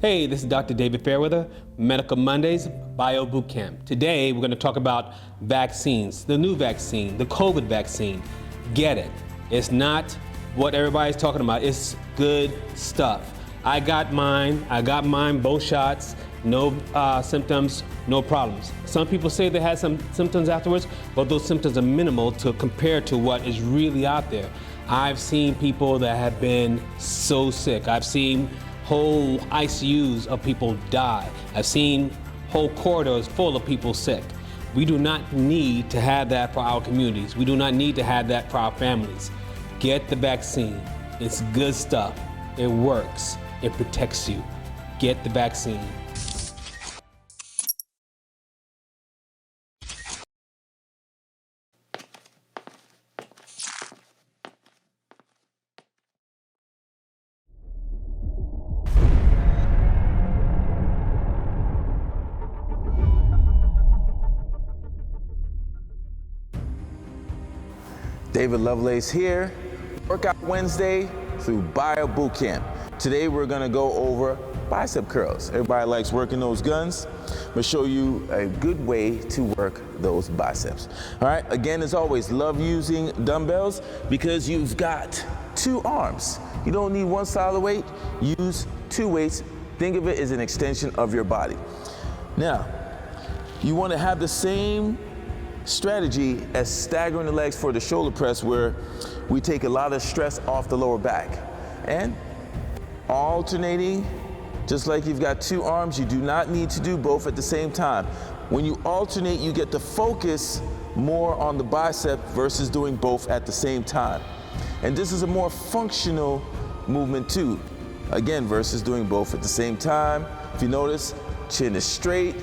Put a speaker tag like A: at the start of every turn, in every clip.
A: Hey, this is Dr. David Fairweather, Medical Mondays, Bio Bootcamp. Today, we're going to talk about vaccines, the new vaccine, the COVID vaccine. Get it. It's not what everybody's talking about. It's good stuff. I got mine, both shots, no symptoms, no problems. Some people say they had some symptoms afterwards, but those symptoms are minimal to compare to what is really out there. I've seen people that have been so sick. I've seen whole ICUs of people die. I've seen whole corridors full of people sick. We do not need to have that for our communities. We do not need to have that for our families. Get the vaccine. It's good stuff. It works. It protects you. Get the vaccine.
B: David Lovelace here, Workout Wednesday through Bio Bootcamp. Today we're gonna go over bicep curls. Everybody likes working those guns. I'm gonna show you a good way to work those biceps. All right, again, as always, love using dumbbells because you've got two arms. You don't need one side of the weight, use two weights. Think of it as an extension of your body. Now, you wanna have the same strategy as staggering the legs for the shoulder press, where we take a lot of stress off the lower back. And alternating, just like you've got two arms, you do not need to do both at the same time. When you alternate, you get to focus more on the bicep versus doing both at the same time. And this is a more functional movement too, again, versus doing both at the same time. If you notice, chin is straight,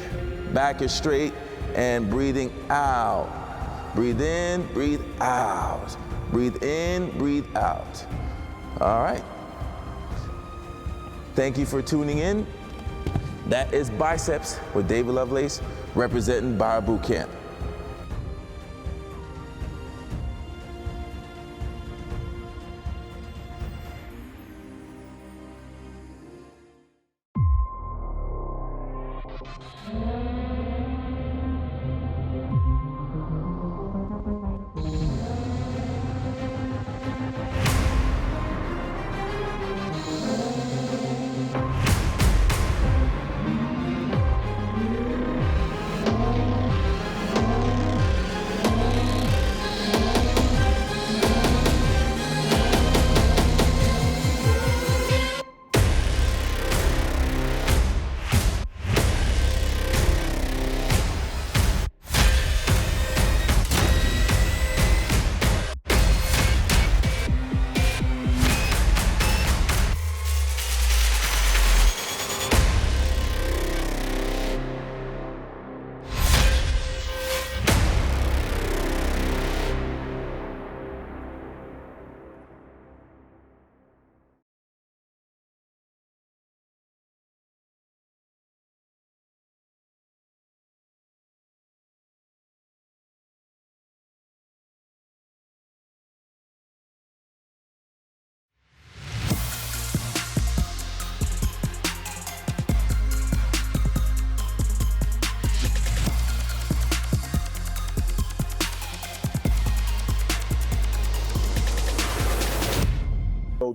B: back is straight, and breathing out. Breathe in, breathe out. Breathe in, breathe out. All right. Thank you for tuning in. That is Biceps with David Lovelace, representing Bio Bootcamp.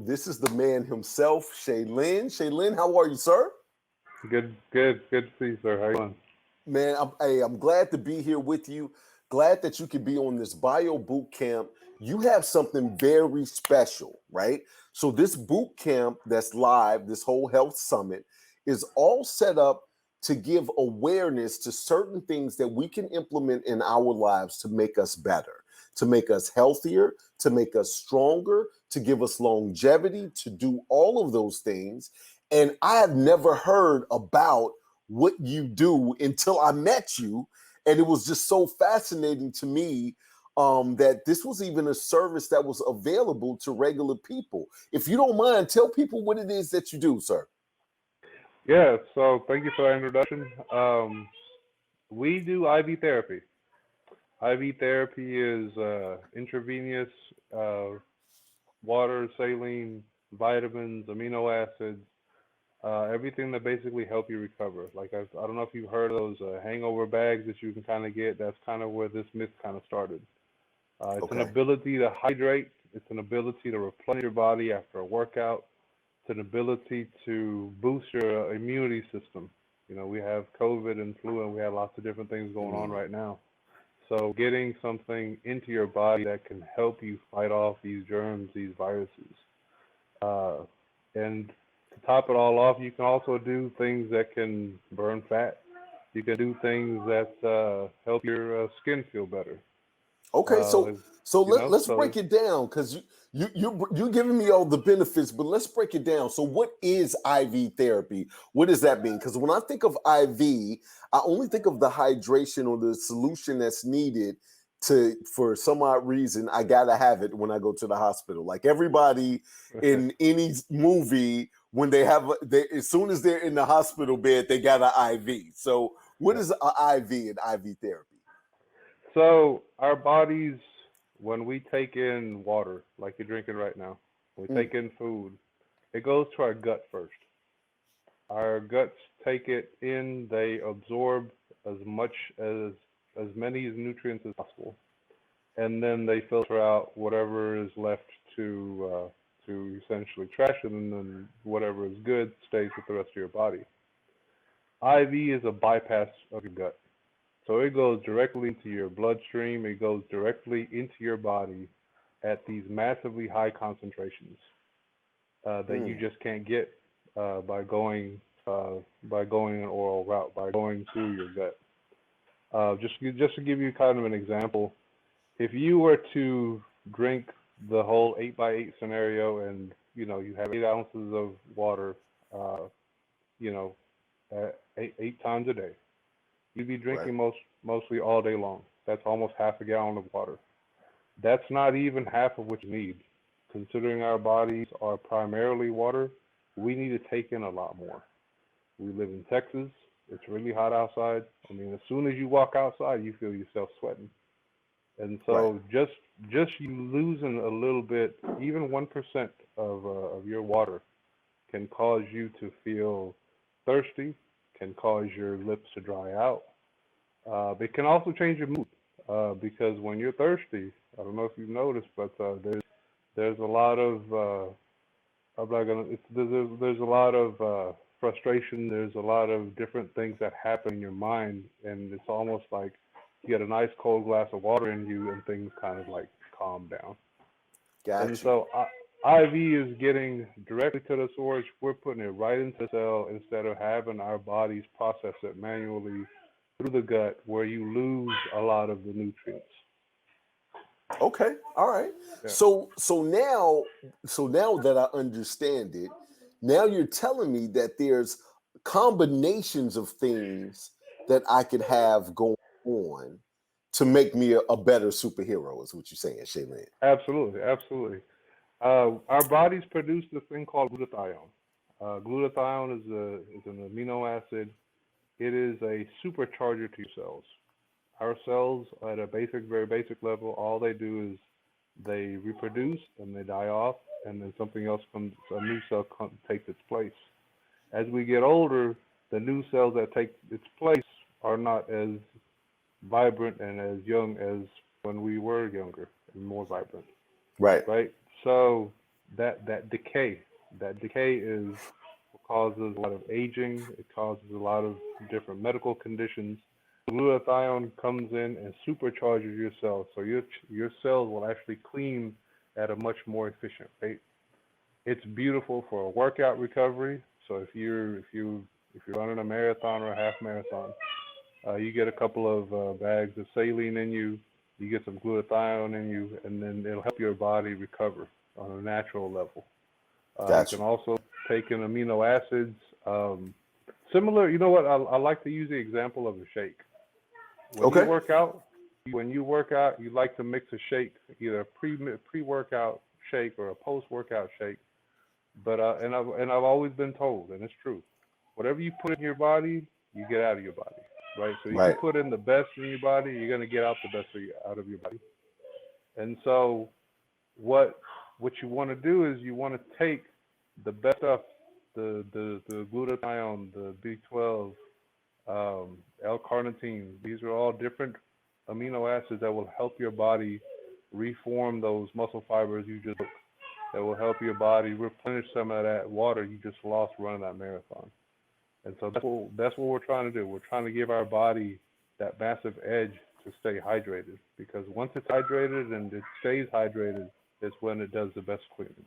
C: This is the man himself, Shaylin. Shaylin, how are you, sir?
D: Good to see you, sir. How are you doing?
C: Man, I'm glad to be here with you. Glad that you could be on this Bio Boot Camp. You have something very special, right? So this boot camp that's live, this whole health summit, is all set up to give awareness to certain things that we can implement in our lives to make us better, to make us healthier, to make us stronger, to give us longevity, to do all of those things. And I have never heard about what you do until I met you. And it was just so fascinating to me that this was even a service that was available to regular people. If you don't mind, tell people what it is that you do, sir.
D: Yeah, so thank you for that introduction. We do IV therapy. IV therapy is intravenous uh, water, saline, vitamins, amino acids, everything that basically help you recover. Like I don't know if you've heard of those hangover bags that you can kind of get. That's kind of where this myth kind of started. It's an
C: Okay.
D: ability to hydrate. It's an ability to replenish your body after a workout. It's an ability to boost your immunity system. You know, we have COVID and flu, and we have lots of different things going on
C: Mm,
D: right now. So getting something into your body that can help you fight off these germs, these viruses. Uh, and to top it all off, you can also do things that can burn fat. You can do things that help your skin feel better.
C: okay,
D: Uh,
C: so
D: you know,
C: let's
D: so
C: break it down because you're giving me all the benefits, but let's break it down. So what is IV therapy? What does that mean? Because when I think of IV, I only think of the hydration or the solution that's needed to, for some odd reason, I gotta have it when I go to the hospital. Like everybody in any movie, when they have as soon as they're in the hospital bed, they got an IV. So what
D: yeah.
C: is an IV and IV therapy?
D: So our bodies, when we take in water, like you're drinking right now, we
C: Mm,
D: take in food, it goes to our gut first. Our guts take it in, they absorb as much as many nutrients as possible, and then they filter out whatever is left to essentially trash it, and then whatever is good stays with the rest of your body. IV is a bypass of your gut. So it goes directly into your bloodstream, it goes directly into your body at these massively high concentrations that you
C: mm.
D: just can't get by going an oral route, by going through your gut. Just to give you kind of an example, if you were to drink the whole 8x8 scenario, and you have 8 ounces of water, uh, you know, eight times a day, you'd be
C: Right.
D: drinking mostly all day long. That's almost half a gallon of water. That's not even half of what you need. Considering our bodies are primarily water, we need to take in a lot more. We live in Texas. It's really hot outside. I mean, as soon as you walk outside, you feel yourself sweating. And
C: Right.
D: so just you losing a little bit, even 1% of your water can cause you to feel thirsty, can cause your lips to dry out. It can also change your mood because when you're thirsty, I don't know if you've noticed, but there's a lot of I'm not gonna. There's a lot of frustration. There's a lot of different things that happen in your mind, and it's almost like you get a nice cold glass of water in you, and things kind of like calm down. And
C: Got you.
D: so IV is getting directly to the source. We're putting it right into the cell instead of having our bodies process it manually through the gut, where you lose a lot of the nutrients.
C: Okay. All right.
D: Yeah,
C: So now that I understand it, now you're telling me that there's combinations of things that I could have going on to make me a better superhero, is what you're saying, Shaylin.
D: absolutely, absolutely. Our bodies produce this thing called glutathione. Glutathione is an amino acid. It is a supercharger to your cells. Our cells, at a very basic level, all they do is they reproduce and they die off, and then something else comes, a new cell takes its place. As we get older, the new cells that take its place are not as vibrant and as young as when we were younger and more vibrant,
C: Right.
D: right? So that decay, that decay is what causes a lot of aging. It causes a lot of different medical conditions. Glutathione comes in and supercharges your cells, so your cells will actually clean at a much more efficient rate. It's beautiful for a workout recovery. So if you're running a marathon or a half marathon, you get a couple of bags of saline in you, you get some glutathione in you, and then it'll help your body recover on a natural level. You
C: Got
D: can
C: you.
D: also take in amino acids. Similar, you know what? I like to use the example of a shake. When you
C: Okay.
D: work out, you like to mix a shake, either a pre-workout shake or a post-workout shake. But I've always been told, and it's true, whatever you put in your body, you get out of your body. right? So you can
C: Right.
D: put in the best in your body, you're going to get out the best out of your body. And so what what you want to do is you want to take the best stuff, the glutathione, the B12, L-carnitine. These are all different amino acids that will help your body reform those muscle fibers you just took, that will help your body replenish some of that water you just lost running that marathon. And so that's what we're trying to do. We're trying to give our body that massive edge to stay hydrated, because once it's hydrated and it stays hydrated, it's when it does the best cleaning.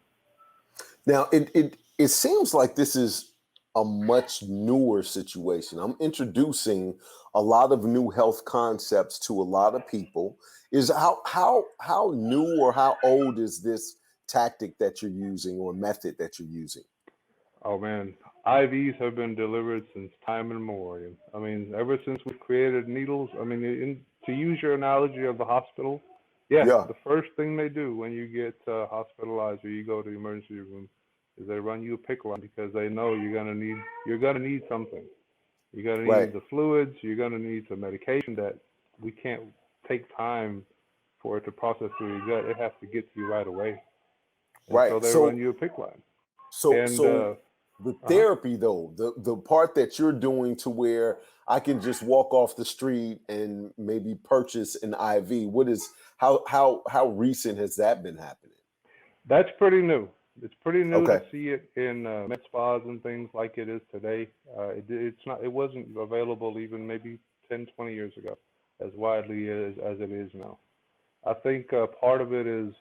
C: Now, it seems like this is a much newer situation. I'm introducing a lot of new health concepts to a lot of people. Is how new or how old is this tactic that you're using or method that you're using?
D: Oh man, IVs have been delivered since time immemorial. I mean, ever since we created needles. I mean, to use your analogy of the hospital, yeah,
C: Yeah.
D: the first thing they do when you get hospitalized or you go to the emergency room is they run you a pick line, because they know you're gonna need something. You're gonna
C: Right.
D: need the fluids. You're gonna need some medication that we can't take time for it to process through your gut. It has to get to you right away, and so
C: Right.
D: they run you a pick line. And
C: So the
D: uh-huh.
C: therapy though, the part that you're doing to where I can just walk off the street and maybe purchase an IV. What is how recent has that been happening?
D: That's pretty new. It's pretty new to
C: Okay.
D: see it in med spas and things like it is today. It's not. It wasn't available even maybe 10, 20 years ago, as widely as it is now. I think part of it is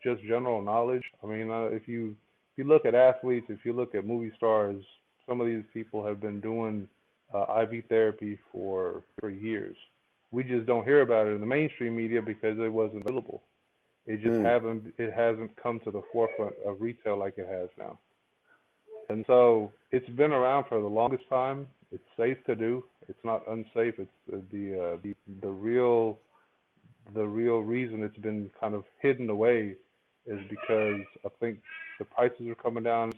D: just general knowledge. I mean, if you look at athletes, if you look at movie stars, some of these people have been doing IV therapy for years. We just don't hear about it in the mainstream media because it wasn't available.
C: Mm,
D: It hasn't come to the forefront of retail like it has now. And so it's been around for the longest time. It's safe to do. It's not unsafe. It's the real reason it's been kind of hidden away is because I think the prices are coming down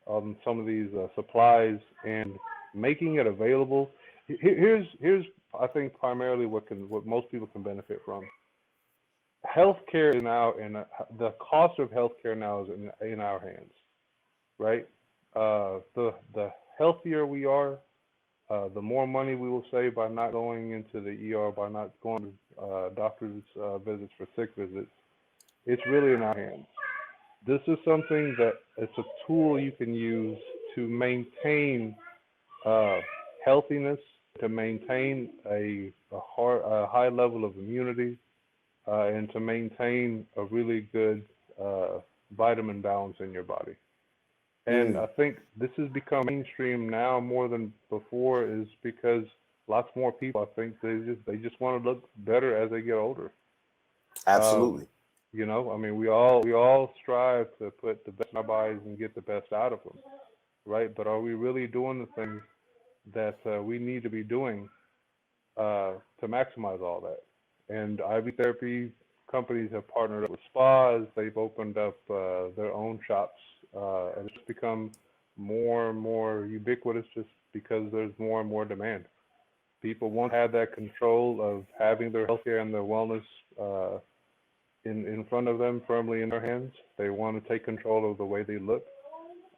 D: on some of these supplies, and making it available. Here's I think primarily what most people can benefit from. Healthcare is now the cost of healthcare now is in our hands, right? The healthier we are, the more money we will save by not going into the ER, by not going to doctor's visits for sick visits. It's really in our hands. This is something that it's a tool you can use to maintain uh, healthiness, to maintain a high level of immunity, and to maintain a really good vitamin balance in your body. And
C: mm,
D: I think this has become mainstream now more than before, is because lots more people, I think, they just want to look better as they get older. Um,
C: absolutely.
D: I mean, we all strive to put the best in our bodies and get the best out of them, right? But are we really doing the things that we need to be doing to maximize all that? And IV therapy companies have partnered up with spas. They've opened up their own shops, and it's become more and more ubiquitous just because there's more and more demand. People want to have that control of having their healthcare and their wellness in front of them, firmly in their hands. They want to take control of the way they look.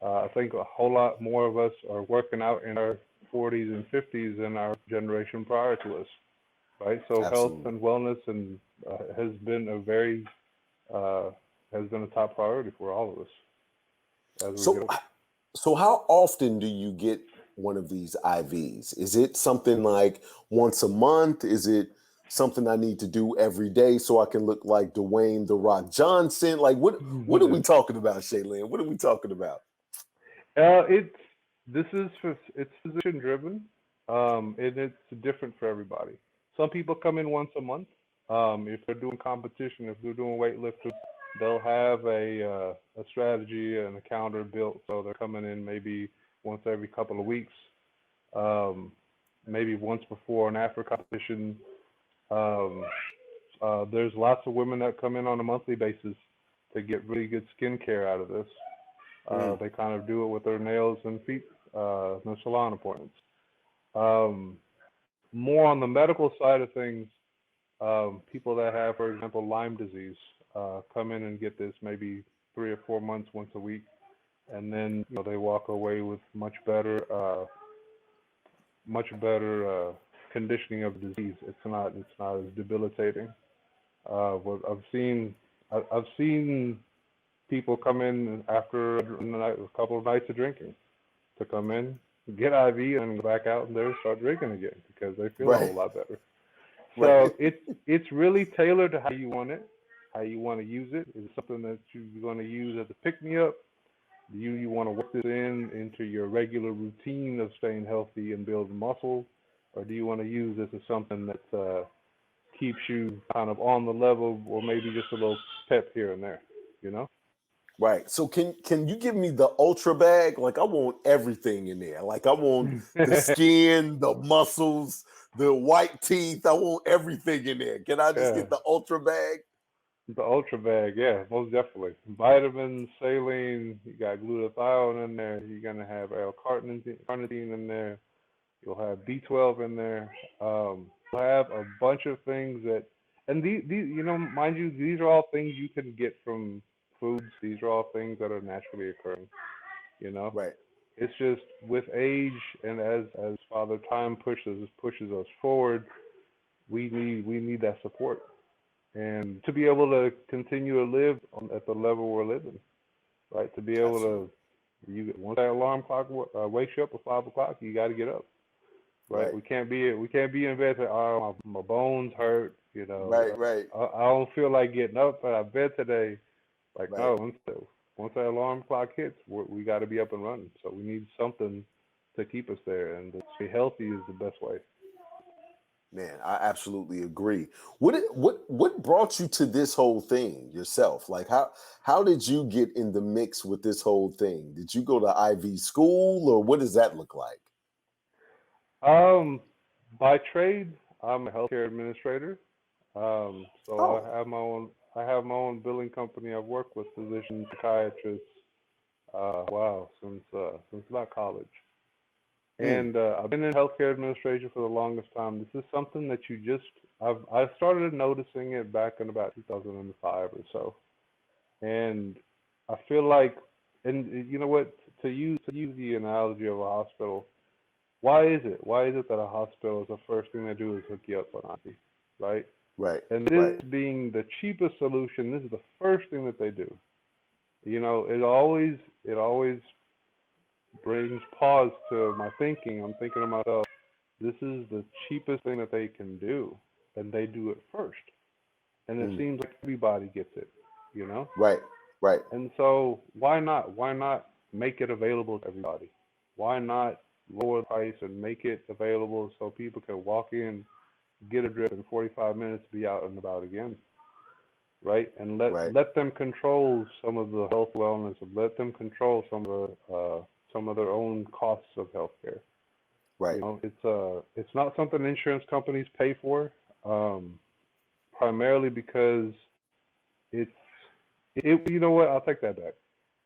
D: I think a whole lot more of us are working out in our 40s and 50s than our generation prior to us, right? So health
C: Absolutely.
D: and wellness and has been uh, a top priority for all of us as we get
C: So
D: older.
C: so how often do you get one of these IVs? Is it something like once a month? Is it something I need to do every day so I can look like Dwayne the Rock Johnson? Like what are we talking about, Shaylin? What are we talking about?
D: It's it's physician driven, and it's different for everybody. Some people come in once a month. If they're doing competition, if they're doing weightlifting, they'll have a strategy and a calendar built, so they're coming in maybe once every couple of weeks, um, maybe once before and after competition. Um, there's lots of women that come in on a monthly basis to get really good skincare out of this.
C: Mm,
D: They kind of do it with their nails and feet, no salon appointments. Um, More on the medical side of things, people that have, for example, Lyme disease, come in and get this maybe 3 or 4 months once a week, and then they walk away with much better conditioning of the disease. It's not as debilitating. What I've seen people come in after a couple of nights of drinking to come in, get IV, and go back out and there start drinking again because they feel a
C: Right.
D: whole lot better.
C: Right.
D: So it's really tailored to how you want it, how you want to use it. Is it something that you're going to use as a pick me up? Do you want to work this into your regular routine of staying healthy and building muscle, or do you want to use this as something that keeps you kind of on the level, or maybe just a little pep here and there? You know?
C: Right. So can you give me the ultra bag? Like I want everything in there. Like I want the skin, the muscles, the white teeth. I want everything in there. Can I just
D: Yeah.
C: get the ultra bag?
D: The Ultra Bag, yeah, most definitely. Vitamins, saline, you got glutathione in there. You're gonna have L-carnitine in there. You'll have B12 in there. You'll have a bunch of things that, and these, mind you, these are all things you can get from foods. These are all things that are naturally occurring. You know,
C: Right.
D: it's just with age and as Father Time pushes us forward, we need that support and to be able to continue to live at the level we're living, right? To be able
C: Absolutely.
D: to, once that alarm clock wakes you up at 5 o'clock, you got to get up, right?
C: Right.
D: We can't be in bed saying, oh, my bones hurt,
C: Right. Right.
D: I don't feel like getting up out of bed today. Like
C: Right.
D: no, once that alarm clock hits, we got to be up and running. So we need something to keep us there, and to stay healthy is the best way.
C: Man, I absolutely agree. What brought you to this whole thing yourself? Like how did you get in the mix with this whole thing? Did you go to IV school or what does that look like?
D: Um, by trade, I'm a healthcare administrator. So
C: Oh,
D: I have my own billing company. I've worked with physicians, psychiatrists, wow, since about college.
C: mm,
D: And I've been in healthcare administration for the longest time. This is something that I started noticing it back in about 2005 or so. And I feel like, and you know what, to use the analogy of a hospital, why is it? Why is it that a hospital is the first thing they do is hook you up on IV, right?
C: right,
D: And
C: right,
D: this being the cheapest solution, this is the first thing that they do. It always brings pause to my thinking. I'm thinking to myself, this is the cheapest thing that they can do, and they do it first. And it
C: mm,
D: seems like everybody gets it, you know?
C: right, right,
D: And so why not? Why not make it available to everybody? Why not lower the price and make it available so people can walk in, get a drip in 45 minutes, be out and about again, right? And let
C: right,
D: let them control some of the health wellness, and let them control some of their own costs of healthcare.
C: right,
D: It's not something insurance companies pay for, um, primarily because it's you know what? I'll take that back.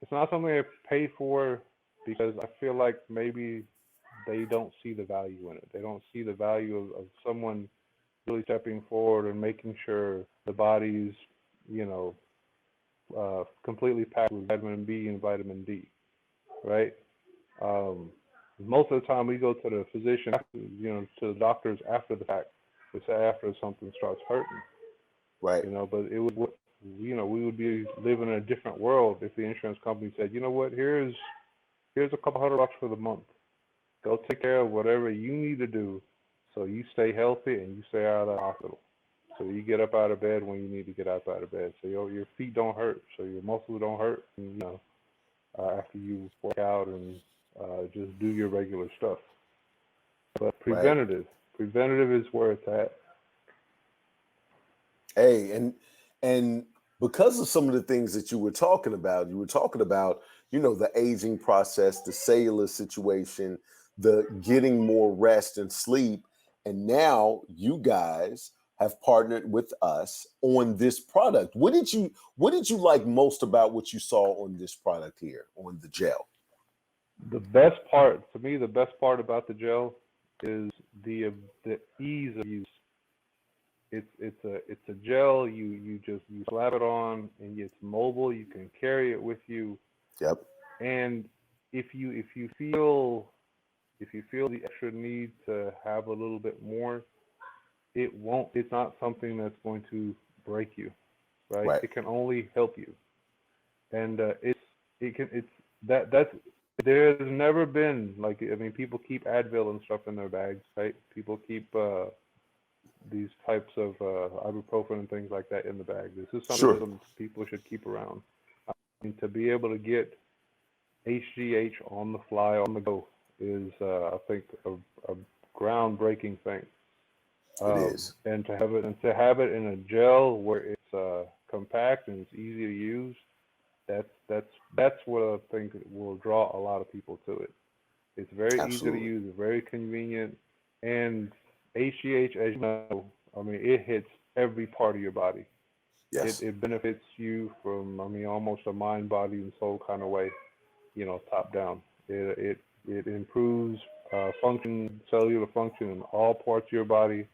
D: It's not something they pay for because I feel like maybe they don't see the value in it. They don't see the value of someone really stepping forward and making sure the body's, you know, completely packed with vitamin B and vitamin D, right? Um, Most of the time we go to the physician, to the doctors after the fact. We say after something starts hurting,
C: right,
D: but we would be living in a different world if the insurance company said, you know what, here's a couple $100 for the month. Go take care of whatever you need to do so you stay healthy and you stay out of the hospital. So you get up out of bed when you need to get up out of bed. So your feet don't hurt, so your muscles don't hurt, after you work out and just do your regular stuff. But
C: right.
D: preventative is where it's at.
C: Hey, and because of some of the things that you were talking about, the aging process, the cellular situation, the getting more rest and sleep, and now you guys have partnered with us on this product. What did you like most about what you saw on this product here on the gel?
D: The best part, to me, the best part about the gel is the ease of use. It's a gel. You slap it on, and it's mobile. You can carry it with you.
C: Yep.
D: And if you feel the extra need to have a little bit more, it's not something that's going to break you, right?
C: Right.
D: It can only help you. And that's there's never been, like, I mean, people keep Advil and stuff in their bags, right? People keep these types of ibuprofen and things like that in the bag. This is something
C: Sure.
D: that people should keep around. I mean, to be able to get HGH on the fly, on the go, is I think a groundbreaking thing.
C: It is.
D: And to have it in a gel where it's compact and it's easy to use, that's what I think will draw a lot of people to it. It's very easy to
C: Absolutely.
D: use, it's very convenient, and HGH, as you know, I mean, it hits every part of your body.
C: Yes.
D: It benefits you from, I mean, almost a mind, body, and soul kind of way, top down. It improves function, cellular function in all parts of your body.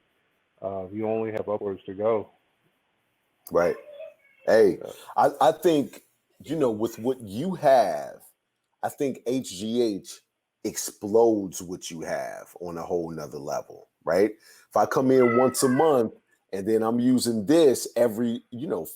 D: You only have upwards to go.
C: Right. Hey,
D: Uh,
C: I think, with what you have, I think HGH explodes what you have on a whole nother level, right? If I come in once a month and then I'm using this every,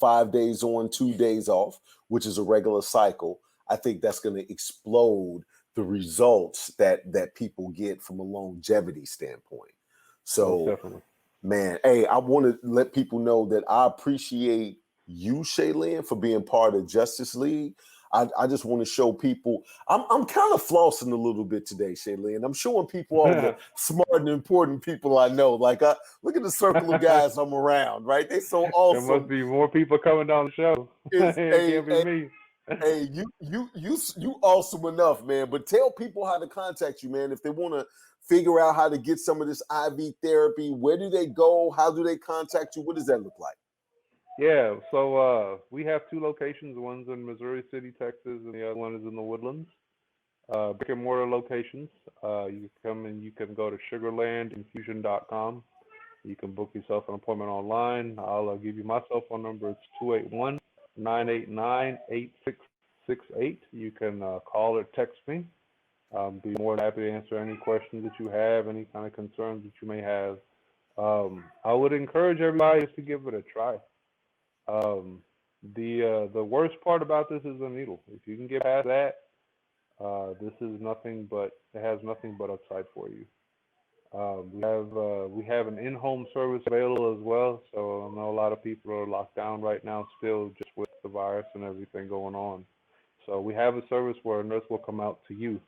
C: 5 days on, 2 days off, which is a regular cycle, I think that's going to explode the results that people get from a longevity standpoint.
D: Most
C: So,
D: definitely.
C: man, hey, I want to let people know that I appreciate you, Shaylin, for being part of Justice League. I just want to show people I'm kind of flossing a little bit today, Shaylin. I'm showing people all the smart and important people I know. Like, look at the circle of guys I'm around, right? They so
D: There must
C: awesome.
D: be more people coming down the show.
C: Is
D: It
C: a
D: can't be me.
C: Hey, you awesome enough, man. But tell people how to contact you, man. If they want to figure out how to get some of this IV therapy, where do they go? How do they contact you? What does that look like?
D: Yeah, so we have two locations. One's in Missouri City, Texas, and the other one is in the Woodlands. Brick and mortar locations. You can come and you can go to sugarlandinfusion.com. You can book yourself an appointment online. I'll give you my cell phone number. It's 281-989-8668. You can call or text me. Be more than happy to answer any questions that you have, any kind of concerns that you may have. I would encourage everybody just to give it a try. Um, the worst part about this is the needle. If you can get past that, this is nothing but it has nothing but upside for you. We have an in-home service available as well. So I know a lot of people are locked down right now still, just with the virus and everything going on. So we have a service where a nurse will come out to you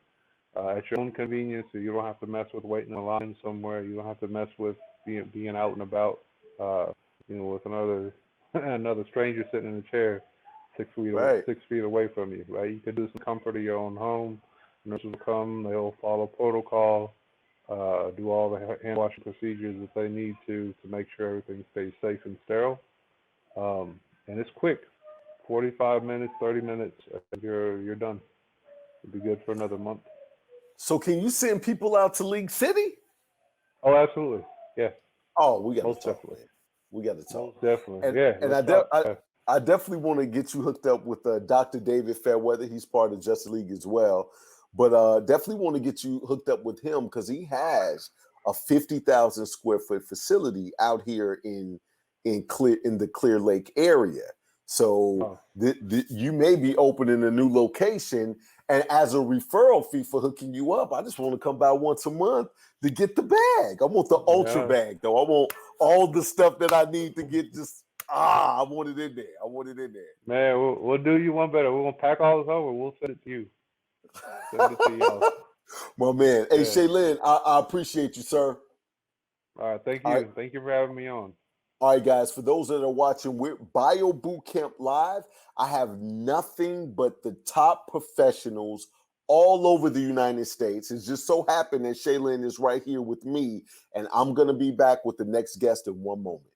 D: at your own convenience, so you don't have to mess with waiting in line somewhere. You don't have to mess with being out and about, with another stranger sitting in a chair 6 feet
C: Right.
D: 6 feet away from you. Right? You can do some comfort of your own home. Nurses will come. They'll follow protocol. Do all the hand washing procedures that they need to make sure everything stays safe and sterile. And it's quick, 45 minutes, 30 minutes, you're done. You'll be good for another month.
C: So can you send people out to League City?
D: Oh, absolutely. Yeah,
C: Oh, we got to
D: most
C: talk,
D: definitely.
C: man. We got to talk.
D: Most definitely.
C: And
D: Yeah,
C: and
D: let's talk.
C: I definitely want to get you hooked up with Dr. David Fairweather. He's part of Justice League as well. But definitely want to get you hooked up with him because he has a 50,000 square foot facility out here in the Clear Lake area. So
D: Oh,
C: you may be opening a new location, and as a referral fee for hooking you up, I just want to come by once a month to get the bag. I want the ultra
D: yeah.
C: bag though. I want all the stuff that I need to get. I want it in there. I want it in
D: Man, we'll do you one better. We're going to pack all this over. We'll send it to you. Send it to y'all.
C: there. My man. Hey,
D: Yeah.
C: Shaylin, I appreciate you, sir.
D: All right. Thank
C: All right.
D: you. Thank you for having me on.
C: All right, guys, for those that are watching, we're Bio Bootcamp Live. I have nothing but the top professionals all over the United States. It's just so happened that Shaylin is right here with me, and I'm going to be back with the next guest in one moment.